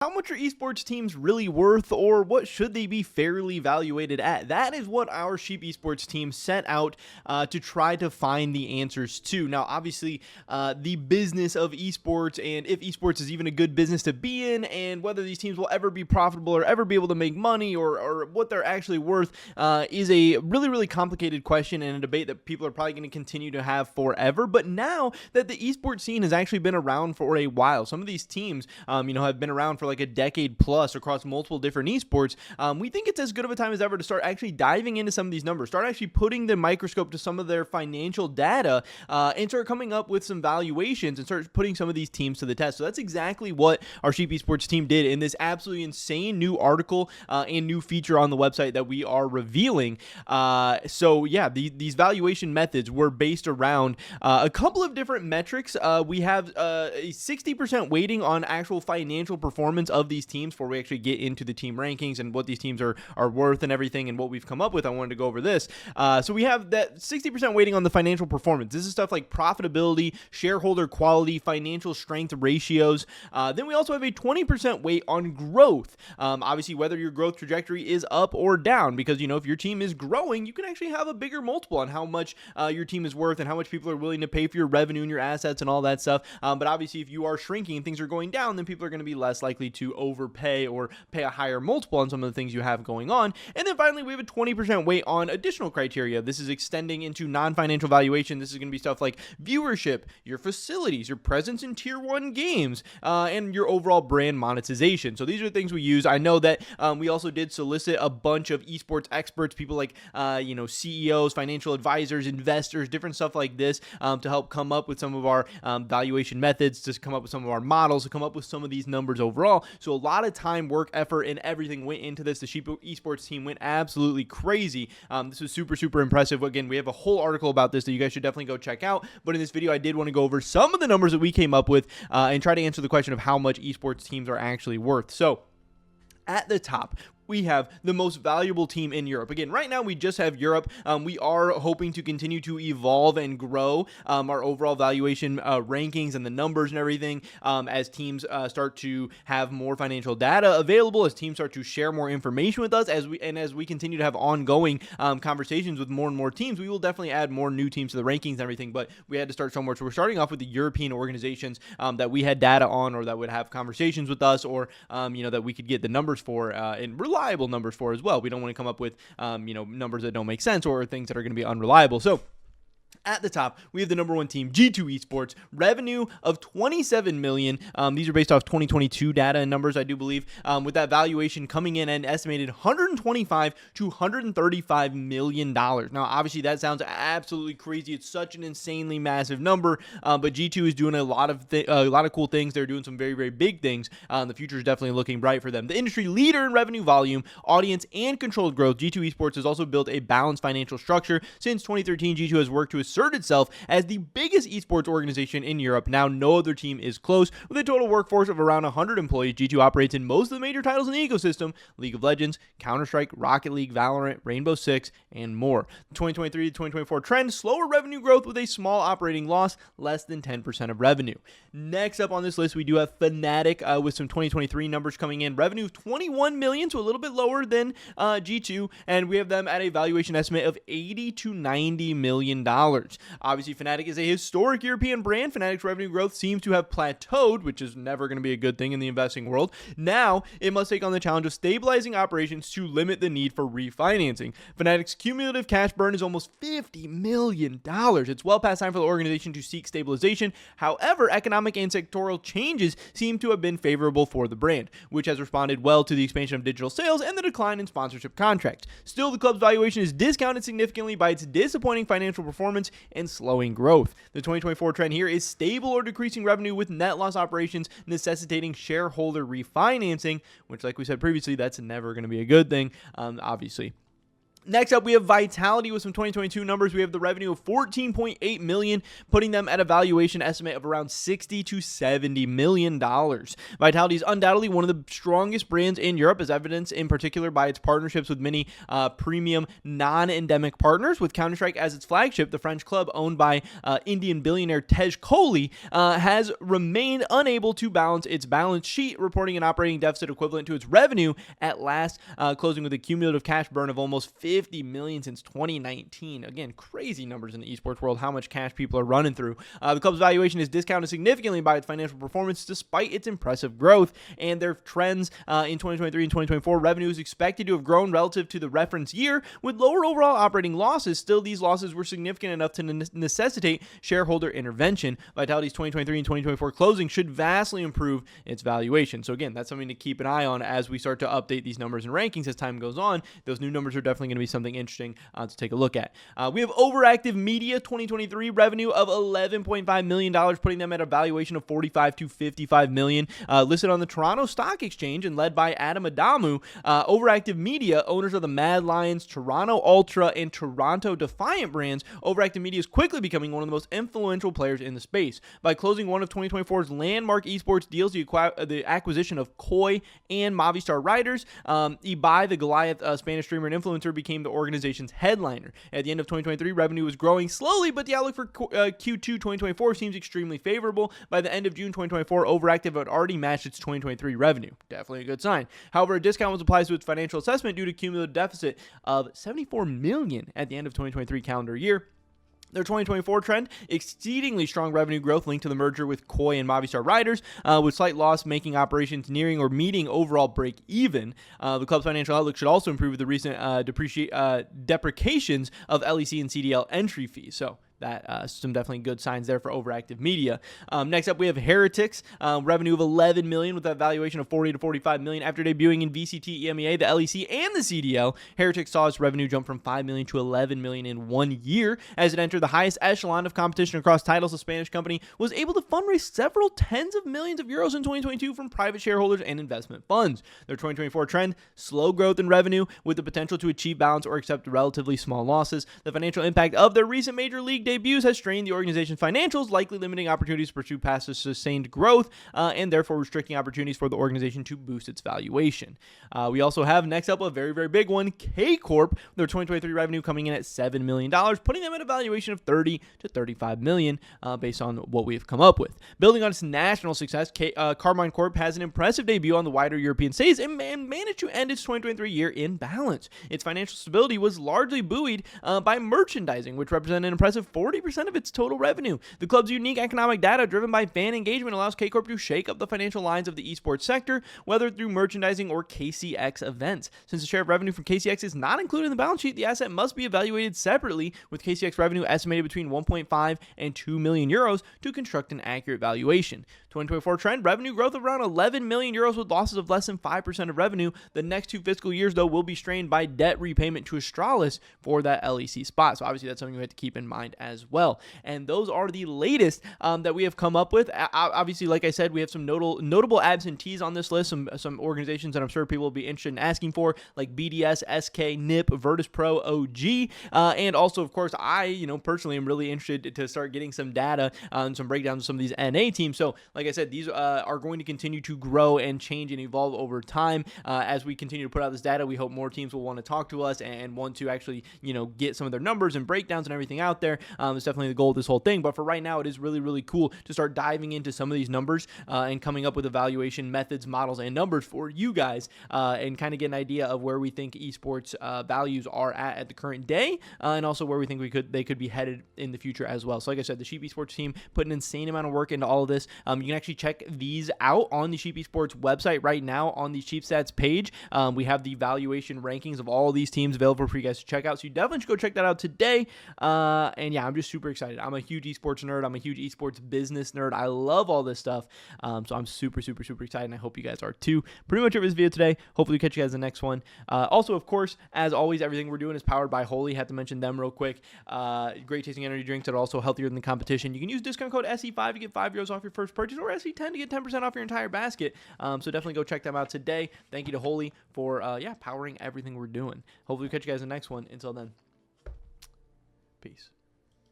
How much are esports teams really worth, or what should they be fairly evaluated at? That is what our Sheep Esports team set out to try to find the answers to. Now, obviously, the business of esports and if esports is even a good business to be in, and whether these teams will ever be profitable or ever be able to make money or what they're actually worth is a really, really complicated question and a debate that people are probably going to continue to have forever. But now that the esports scene has actually been around for a while, some of these teams, have been around for like a decade plus across multiple different esports, we think it's as good of a time as ever to start actually diving into some of these numbers, start actually putting the microscope to some of their financial data, and start coming up with some valuations and start putting some of these teams to the test. So that's exactly what our Sheep Esports team did in this absolutely insane new article and new feature on the website that we are revealing. These valuation methods were based around a couple of different metrics. We have a 60% weighting on actual financial performance of these teams before we actually get into the team rankings and what these teams are worth and everything and what we've come up with. I wanted to go over this. So we have that 60% weighting on the financial performance. This is stuff like profitability, shareholder quality, financial strength ratios. Then we also have a 20% weight on growth. Obviously, whether your growth trajectory is up or down, because, if your team is growing, you can actually have a bigger multiple on how much your team is worth and how much people are willing to pay for your revenue and your assets and all that stuff. But obviously, if you are shrinking and things are going down, then people are going to be less likely to overpay or pay a higher multiple on some of the things you have going on. And then finally, we have a 20% weight on additional criteria. This is extending into non-financial valuation. This is going to be stuff like viewership, your facilities, your presence in tier 1 games, and your overall brand monetization. So these are things we use. I know that we also did solicit a bunch of esports experts, people like CEOs, financial advisors, investors, different stuff like this, to help come up with some of our valuation methods, to come up with some of our models, to come up with some of these numbers overall. So a lot of time, work, effort, and everything went into this. The Sheep Esports team went absolutely crazy. This was super, super impressive. Again, we have a whole article about this that you guys should definitely go check out. But in this video, I did want to go over some of the numbers that we came up with and try to answer the question of how much esports teams are actually worth. So at the top, we have the most valuable team in Europe. Again, right now we just have Europe. We are hoping to continue to evolve and grow our overall valuation rankings and the numbers and everything as teams start to have more financial data available, as teams start to share more information with us, as we continue to have ongoing conversations with more and more teams. We will definitely add more new teams to the rankings and everything, but we had to start somewhere. So we're starting off with the European organizations that we had data on, or that would have conversations with us, or that we could get the numbers for and reliable numbers for as well. We don't want to come up with numbers that don't make sense or things that are going to be unreliable. So at the top, we have the number one team, G2 Esports, revenue of $27 million. These are based off 2022 data and numbers, I do believe, with that valuation coming in an estimated $125 to $135 million. Now, obviously, that sounds absolutely crazy. It's such an insanely massive number, but G2 is doing a lot of cool things. They're doing some very, very big things. The future is definitely looking bright for them. The industry leader in revenue volume, audience, and controlled growth, G2 Esports has also built a balanced financial structure. Since 2013, G2 has worked to assert itself as the biggest esports organization in Europe. Now, no other team is close. With a total workforce of around 100 employees, G2 operates in most of the major titles in the ecosystem: League of Legends, Counter-Strike, Rocket League, Valorant, Rainbow Six, and more. The 2023 to 2024 trend: slower revenue growth with a small operating loss, less than 10% of revenue. Next up on this list, we do have Fnatic with some 2023 numbers coming in. Revenue of $21 million, so a little bit lower than G2, and we have them at a valuation estimate of $80 to $90 million. Obviously, Fnatic is a historic European brand. Fnatic's revenue growth seems to have plateaued, which is never going to be a good thing in the investing world. Now, it must take on the challenge of stabilizing operations to limit the need for refinancing. Fnatic's cumulative cash burn is almost $50 million. It's well past time for the organization to seek stabilization. However, economic and sectoral changes seem to have been favorable for the brand, which has responded well to the expansion of digital sales and the decline in sponsorship contracts. Still, the club's valuation is discounted significantly by its disappointing financial performance and slowing growth. The 2024 trend here is stable or decreasing revenue, with net loss operations necessitating shareholder refinancing, which, like we said previously, that's never going to be a good thing, obviously. Next up, we have Vitality with some 2022 numbers. We have the revenue of $14.8 million, putting them at a valuation estimate of around $60 to $70 million. Vitality is undoubtedly one of the strongest brands in Europe, as evidenced in particular by its partnerships with many premium non-endemic partners. With Counter-Strike as its flagship, the French club owned by Indian billionaire Tej Kohli has remained unable to balance its balance sheet, reporting an operating deficit equivalent to its revenue at last, closing with a cumulative cash burn of almost $50 million since 2019. Again, crazy numbers in the esports world, how much cash people are running through. The club's valuation is discounted significantly by its financial performance despite its impressive growth, and their trends in 2023 and 2024 revenue is expected to have grown relative to the reference year with lower overall operating losses. Still, these losses were significant enough to necessitate shareholder intervention. Vitality's 2023 and 2024 closing should vastly improve its valuation. So again, that's something to keep an eye on as we start to update these numbers and rankings as time goes on. Those new numbers are definitely going to be something interesting to take a look at. We have OverActive Media 2023 revenue of $11.5 million, putting them at a valuation of $45 to $55 million. Listed on the Toronto Stock Exchange and led by Adam Adamu, OverActive Media, owners of the Mad Lions, Toronto Ultra, and Toronto Defiant brands, OverActive Media is quickly becoming one of the most influential players in the space. By closing one of 2024's landmark esports deals, the acquisition of Koi and Movistar Riders, Ibai, the Goliath Spanish streamer and influencer, became the organization's headliner. At the end of 2023, revenue was growing slowly, but the outlook for Q2 2024 seems extremely favorable. By the end of June 2024, OverActive had already matched its 2023 revenue. Definitely a good sign. However, a discount was applied to its financial assessment due to cumulative deficit of $74 million at the end of 2023 calendar year. Their 2024 trend, exceedingly strong revenue growth linked to the merger with Koi and Movistar Riders, with slight loss-making operations nearing or meeting overall break-even. The club's financial outlook should also improve with the recent deprecations of LEC and CDL entry fees. So that some definitely good signs there for OverActive Media. Next up, we have Heretics, revenue of $11 million with a valuation of $40 to $45 million. After debuting in VCT, EMEA, the LEC, and the CDL, Heretics saw its revenue jump from $5 million to $11 million in 1 year. As it entered the highest echelon of competition across titles, the Spanish company was able to fundraise several tens of millions of euros in 2022 from private shareholders and investment funds. Their 2024 trend, slow growth in revenue with the potential to achieve balance or accept relatively small losses. The financial impact of their recent major league debuts has strained the organization's financials, likely limiting opportunities to pursue past sustained growth and therefore restricting opportunities for the organization to boost its valuation. We also have next up a very, very big one, Karmine Corp, their 2023 revenue coming in at $7 million, putting them at a valuation of $30 to $35 million based on what we have come up with. Building on its national success, Karmine Corp has an impressive debut on the wider European stage and managed to end its 2023 year in balance. Its financial stability was largely buoyed by merchandising, which represented an impressive 40% of its total revenue. The club's unique economic data driven by fan engagement allows Karmine Corp to shake up the financial lines of the esports sector, whether through merchandising or KCX events. Since the share of revenue from KCX is not included in the balance sheet, the asset must be evaluated separately, with KCX revenue estimated between 1.5 and 2 million euros to construct an accurate valuation. 2024 trend, revenue growth of around 11 million euros with losses of less than 5% of revenue. The next 2 fiscal years, though, will be strained by debt repayment to Astralis for that LEC spot. So obviously that's something we have to keep in mind as well. And those are the latest that we have come up with. Obviously, like I said, we have some notable absentees on this list, some organizations that I'm sure people will be interested in asking for, like BDS, SK, NIP, Virtus Pro, OG, and also, of course, I, personally am really interested to start getting some data and some breakdowns of some of these NA teams. So, like I said, these are going to continue to grow and change and evolve over time. As we continue to put out this data, we hope more teams will want to talk to us and want to actually, get some of their numbers and breakdowns and everything out there. It's definitely the goal of this whole thing. But for right now, it is really, really cool to start diving into some of these numbers and coming up with evaluation methods, models, and numbers for you guys and kind of get an idea of where we think esports values are at the current day and also where we think they could be headed in the future as well. So like I said, the Sheep Esports team put an insane amount of work into all of this. You can actually check these out on the Sheep Esports website right now on the Sheep Stats page. We have the valuation rankings of all these teams available for you guys to check out. So you definitely should go check that out today. And yeah, I'm just super excited. I'm a huge esports nerd. I'm a huge esports business nerd. I love all this stuff. So I'm super, super, super excited. And I hope you guys are too. Pretty much it for this video today. Hopefully catch you guys in the next one. Also, of course, as always, everything we're doing is powered by Holy. Had to mention them real quick. Great tasting energy drinks that are also healthier than the competition. You can use discount code SE5 to get €5 off your first purchase. or SC10 to get 10% off your entire basket. So definitely go check them out today. Thank you to Holy for powering everything we're doing. Hopefully we catch you guys in the next one. Until then, peace.